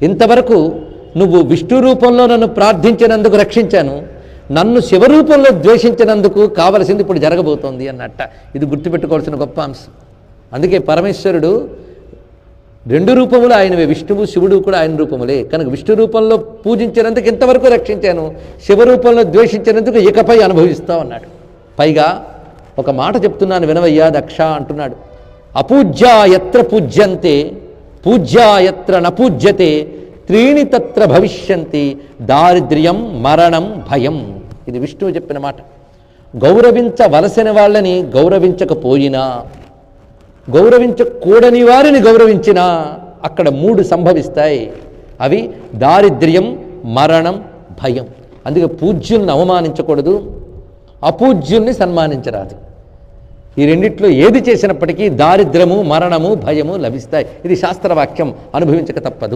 ఇంతవరకు నువ్వు విష్ణు రూపంలో నన్ను ప్రార్థించినందుకు రక్షించాను, నన్ను శివరూపంలో ద్వేషించినందుకు కావలసింది ఇప్పుడు జరగబోతోంది అన్నట్ట. ఇది గుర్తుపెట్టుకోవాల్సిన గొప్ప అంశం. అందుకే పరమేశ్వరుడు రెండు రూపములు ఆయనవే, విష్ణువు శివుడు కూడా ఆయన రూపములే. కనుక విష్ణు రూపంలో పూజించినందుకు ఇంతవరకు రక్షించాను, శివరూపంలో ద్వేషించినందుకు ఇకపై అనుభవిస్తావు అన్నాడు. పైగా ఒక మాట చెప్తున్నాను వినవయ్యా దక్ష అంటున్నాడు. అపూజ్యా యత్ర పూజ్యంతే పూజ్యా యత్ర నపూజ్యతే త్రీణి తత్ర భవిష్యంతి దారిద్ర్యం మరణం భయం. ఇది విష్ణువు చెప్పిన మాట. గౌరవించవలసిన వాళ్ళని గౌరవించకపోయినా, గౌరవించకూడని వారిని గౌరవించినా అక్కడ మూడు సంభవిస్తాయి. అవి దారిద్ర్యం, మరణం, భయం. అందుకే పూజ్యుల్ని అవమానించకూడదు, అపూజ్యుల్ని సన్మానించరాదు. ఈ రెండిట్లో ఏది చేసినప్పటికీ దారిద్ర్యము, మరణము, భయము లభిస్తాయి. ఇది శాస్త్రవాక్యం, అనుభవించక తప్పదు.